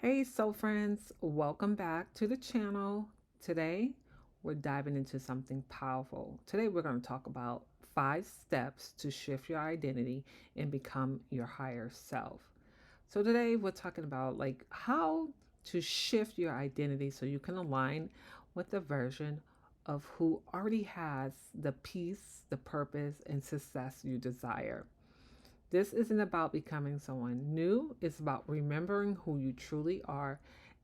Hey, soul friends, welcome back to the channel. Today, we're diving into something powerful. Today, we're going to talk about 5 steps to shift your identity and become your higher self. So, today, we're talking about how to shift your identity so you can align with the version of who already has the peace, the purpose, and success you desire. This isn't about becoming someone new, it's about remembering who you truly are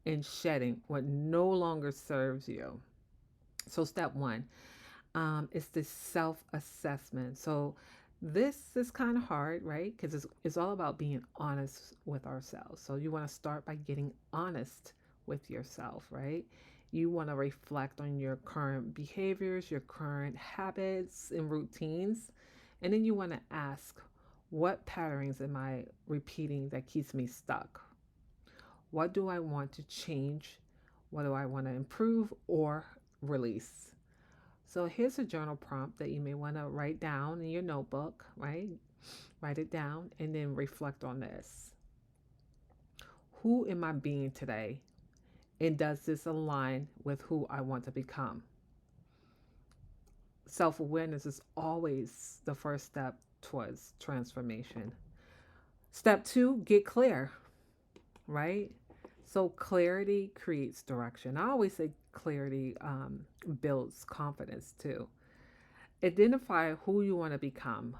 and shedding what no longer serves you. So, step one is the self assessment. So, this is kind of hard, right? Because it's all about being honest with ourselves. So, you want to start by getting honest with yourself, right? You want to reflect on your current behaviors, your current habits and routines. And then you want to ask, what patterns am I repeating that keeps me stuck? What do I want to change? What do I want to improve or release? So here's a journal prompt that you may want to write down in your notebook, right? Write it down and then reflect on this. Who am I being today? And does this align with who I want to become? Self awareness is always the first step towards transformation. Step two, get clear, right? So clarity creates direction. I always say clarity builds confidence too. Identify who you want to become.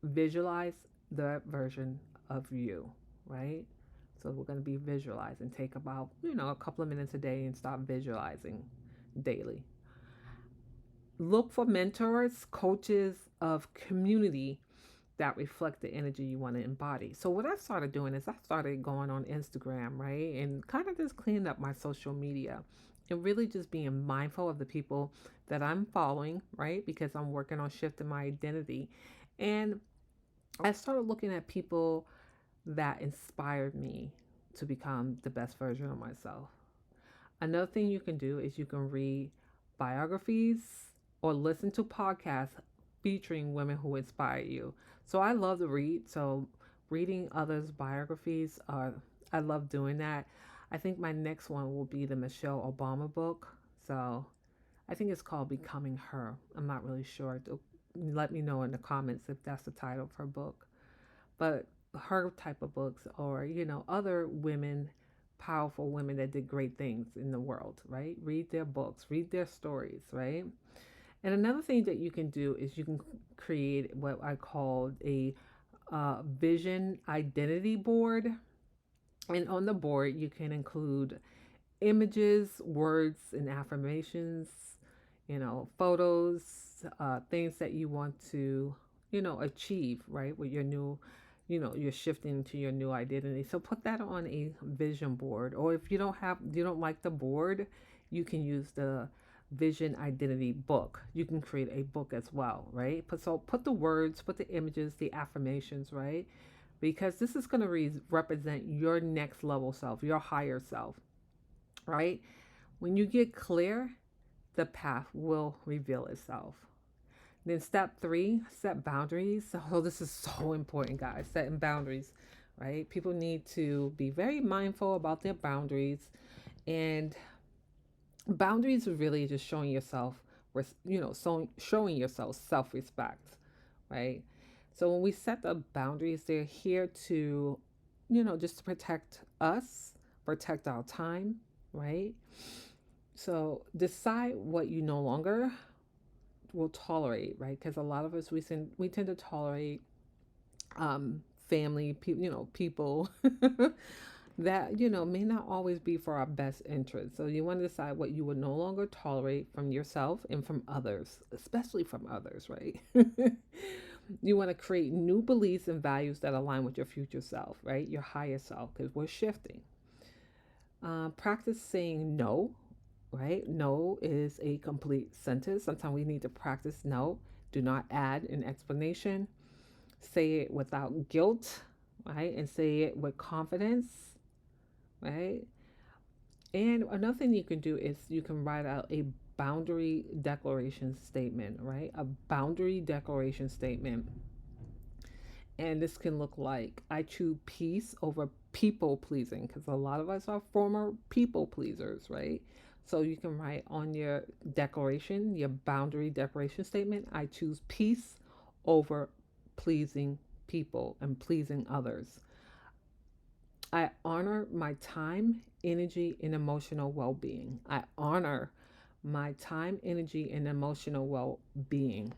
Visualize the version of you, right? So we're going to be visualizing. Take about, a couple of minutes a day and stop visualizing daily. Look for mentors, coaches of community that reflect the energy you want to embody. So what I started doing is I started going on Instagram, right? And kind of just cleaning up my social media and really just being mindful of the people that I'm following, right? Because I'm working on shifting my identity. And I started looking at people that inspired me to become the best version of myself. Another thing you can do is you can read biographies or listen to podcasts featuring women who inspire you. So I love to read. So reading others' biographies, I love doing that. I think my next one will be the Michelle Obama book. So I think it's called Becoming Her. I'm not really sure. Let me know in the comments if that's the title of her book. But her type of books, or other women, powerful women that did great things in the world, right? Read their books, read their stories, right? And another thing that you can do is you can create what I call a vision identity board. And on the board you can include images, words, and affirmations, photos, things that you want to, achieve, right? With your new, you're shifting to your new identity. So put that on a vision board. Or if you don't like the board, you can use the vision identity book. You can create a book as well, right? Put the words, put the images, the affirmations, right? Because this is going to represent your next level self, your higher self, right? When you get clear, the path will reveal itself. Then step three, set boundaries. So this is so important, guys. Setting boundaries, right? People need to be very mindful about their boundaries, and boundaries are really just showing yourself, so showing yourself self-respect, right? So when we set the boundaries, they're here to, just to protect us, protect our time, right? So decide what you no longer will tolerate, right? Because a lot of us we tend to tolerate family, people that may not always be for our best interest. So you want to decide what you will no longer tolerate from yourself and from others, especially from others, right? You want to create new beliefs and values that align with your future self, right? Your higher self, because we're shifting. Practice saying no, right? No is a complete sentence. Sometimes we need to practice no. Do not add an explanation. Say it without guilt, right? And say it with confidence, right? And another thing you can do is you can write out a boundary declaration statement, right? A boundary declaration statement. And this can look like, I choose peace over people pleasing, because a lot of us are former people pleasers, right? So you can write on your declaration, your boundary declaration statement, I choose peace over pleasing people and pleasing others. I honor my time, energy, and emotional well being. I honor my time, energy, and emotional well being.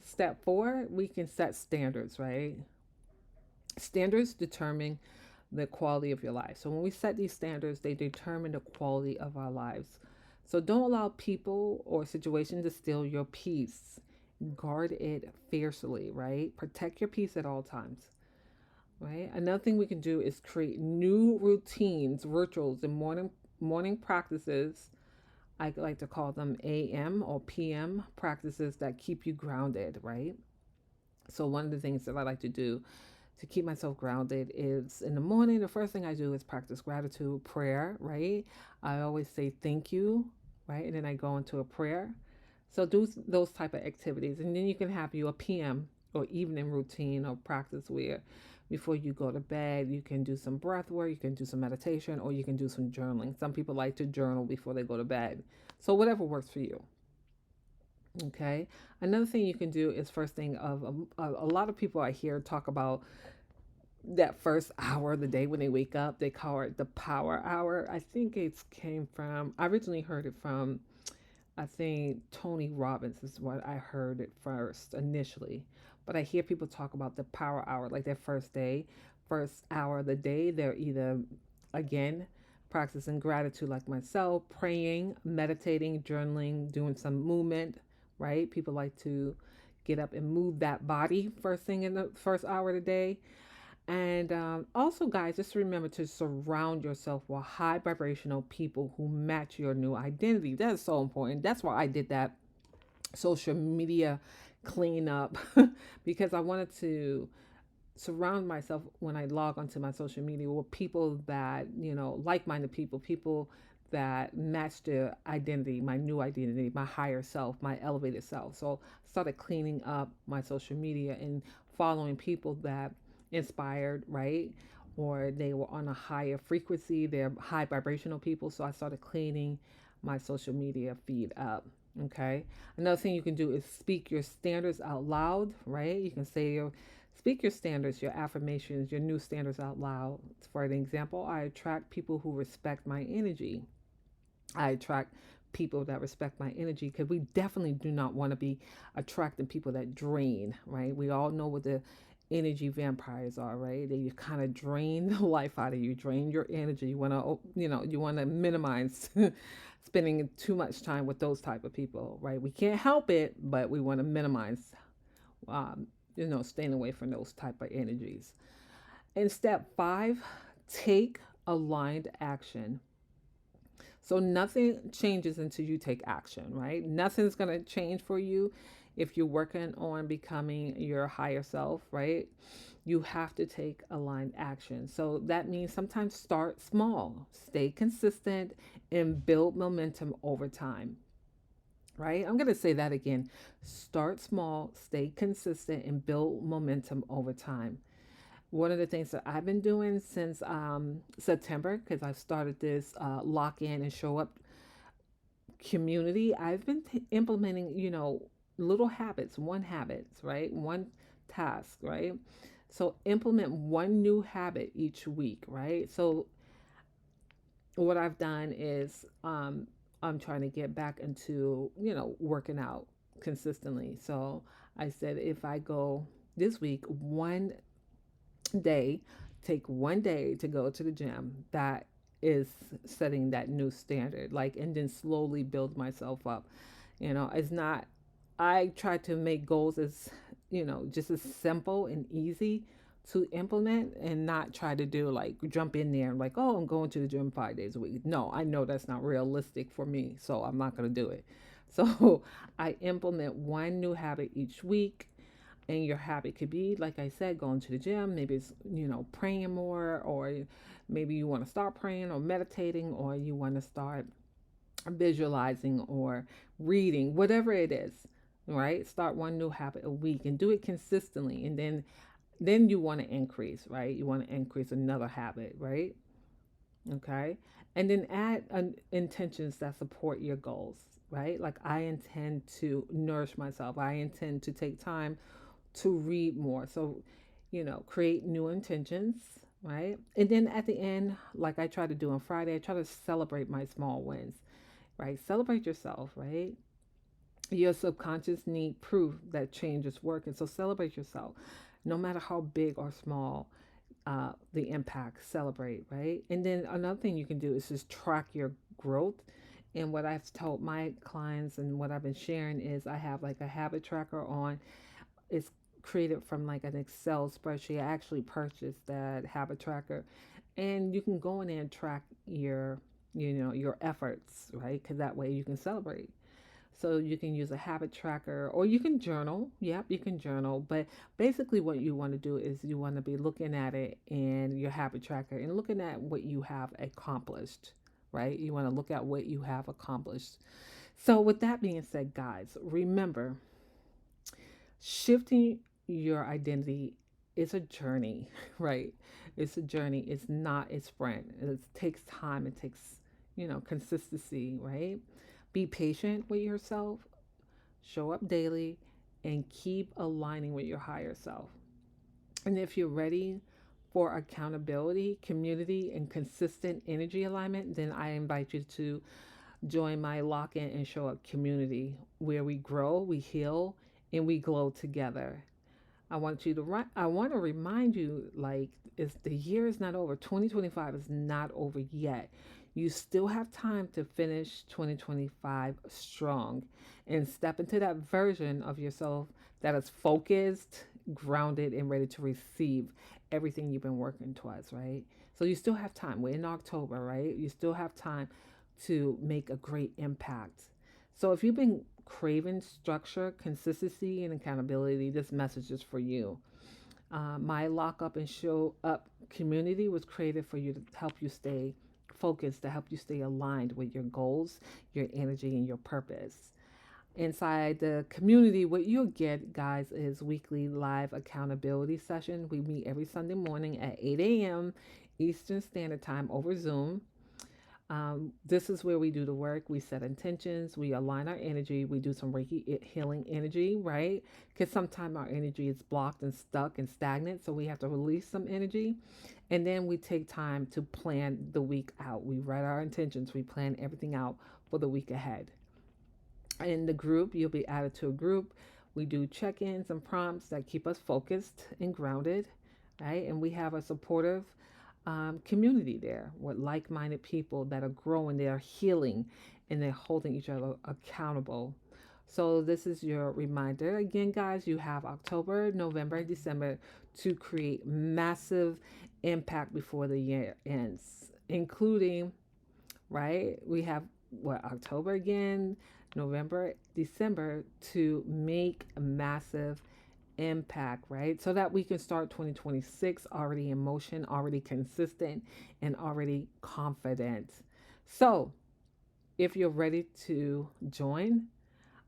Step four, we can set standards, right? Standards determine the quality of your life. So when we set these standards, they determine the quality of our lives. So don't allow people or situations to steal your peace. Guard it fiercely, right? Protect your peace at all times, right? Another thing we can do is create new routines, rituals, and morning practices. I like to call them AM or PM practices that keep you grounded, right? So one of the things that I like to do to keep myself grounded is in the morning, the first thing I do is practice gratitude prayer, right? I always say thank you, right? And then I go into a prayer. So do those type of activities. And then you can have your PM or evening routine or practice where before you go to bed, you can do some breath work, you can do some meditation, or you can do some journaling. Some people like to journal before they go to bed. So whatever works for you. Okay. Another thing you can do is first thing of a lot of people I hear talk about that first hour of the day when they wake up. They call it the power hour. I think it came from, I originally heard it from, I think Tony Robbins is what I heard it first initially. But I hear people talk about the power hour, like their first day, first hour of the day. They're either, again, practicing gratitude like myself, praying, meditating, journaling, doing some movement, right? People like to get up and move that body first thing in the first hour of the day. And also, guys, just remember to surround yourself with high vibrational people who match your new identity. That is so important. That's why I did that social media cleanup because I wanted to surround myself when I log onto my social media with people that, like minded people, people that match the identity, my new identity, my higher self, my elevated self. So I started cleaning up my social media and following people that inspired, right? Or they were on a higher frequency, they're high vibrational people. So I started cleaning my social media feed up. Okay. Another thing you can do is speak your standards out loud, right? You can say your speak your standards, your affirmations, your new standards out loud. For an example, I attract people who respect my energy. I attract people that respect my energy because we definitely do not want to be attracting people that drain, right? We all know what the energy vampires are, right? They kind of drain the life out of you, drain your energy. You want to, you want to minimize spending too much time with those type of people, right? We can't help it, but we want to minimize, um, staying away from those type of energies. In step five, take aligned action. So nothing changes until you take action, right? Nothing's going to change for you if you're working on becoming your higher self, right? You have to take aligned action. So that means sometimes start small, stay consistent, and build momentum over time, right? I'm going to say that again. Start small, stay consistent, and build momentum over time. One of the things that I've been doing since September, because I started this lock in and show up community, I've been implementing, little habits, one habits, right? One task, right? So implement one new habit each week, right? So what I've done is I'm trying to get back into, working out consistently. So I said if I go this week, one day, take one day to go to the gym. That is setting that new standard, like, and then slowly build myself up. It's not, I try to make goals as, just as simple and easy to implement and not try to do like jump in there and like, oh, I'm going to the gym 5 days a week. No, I know that's not realistic for me. So I'm not going to do it. So I implement one new habit each week, and your habit could be, like I said, going to the gym. Maybe it's, praying more, or maybe you want to start praying or meditating, or you want to start visualizing or reading, whatever it is, right? Start one new habit a week and do it consistently. And then Then you want to increase, right? You want to increase another habit, right? Okay. And then add intentions that support your goals, right? Like, I intend to nourish myself. I intend to take time to read more. So, create new intentions, right? And then at the end, like I try to do on Friday, I try to celebrate my small wins, right? Celebrate yourself, right? Your subconscious need proof that change is working. So celebrate yourself, no matter how big or small the impact. Celebrate, right? And then another thing you can do is just track your growth. And what I've told my clients and what I've been sharing is I have like a habit tracker on. It's created from like an Excel spreadsheet. I actually purchased that habit tracker, and you can go in there and track your efforts, right? Because that way you can celebrate. So you can use a habit tracker or you can journal. Yep, you can journal. But basically, what you want to do is you want to be looking at it in your habit tracker and looking at what you have accomplished, right? You want to look at what you have accomplished. So, with that being said, guys, remember, shifting your identity is a journey, right? It's a journey. It's not a sprint. It takes time. It takes, consistency, right? Be patient with yourself, show up daily, and keep aligning with your higher self. And if you're ready for accountability, community, and consistent energy alignment, then I invite you to join my Lock In and Show Up community where we grow, we heal, and we glow together. I want to remind you, like, it's the year is not over. 2025 is not over yet. You still have time to finish 2025 strong and step into that version of yourself that is focused, grounded, and ready to receive everything you've been working towards, right? So you still have time. We're in October, right? You still have time to make a great impact. So if you've been craving structure, consistency, and accountability, this message is for you. My Lock Up and Show Up community was created for you to help you stay focused, to help you stay aligned with your goals, your energy, and your purpose. Inside the community, what you'll get, guys, is weekly live accountability session. We meet every Sunday morning at 8 a.m. Eastern Standard Time over Zoom. This is where we do the work. We set intentions, we align our energy, we do some Reiki healing energy, right? Because sometimes our energy is blocked and stuck and stagnant, so we have to release some energy. And then we take time to plan the week out. We write our intentions, we plan everything out for the week ahead. In the group, you'll be added to a group. We do check ins and prompts that keep us focused and grounded, right? And we have a supportive community there with like minded people that are growing, they are healing, and they're holding each other accountable. So, this is your reminder. Again, guys, you have October, November, December to create massive impact before the year ends, including, right? We have what, October again, November, December to make a massive impact, right? So that we can start 2026 already in motion, already consistent, and already confident. So, if you're ready to join,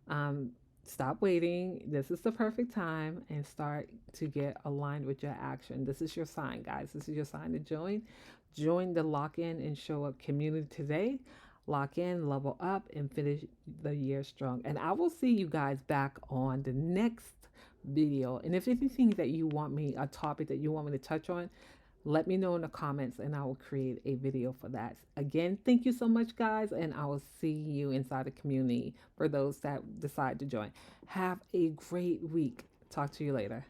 um, stop waiting. This is the perfect time and start to get aligned with your action. This is your sign, guys. This is your sign to join. Join the Lock In and Show Up community today. Lock in, level up, and finish the year strong. And I will see you guys back on the next video. And if anything that you want me, a topic that you want me to touch on, let me know in the comments and I will create a video for that. Again, thank you so much, guys, and I will see you inside the community for those that decide to join. Have a great week. Talk to you later.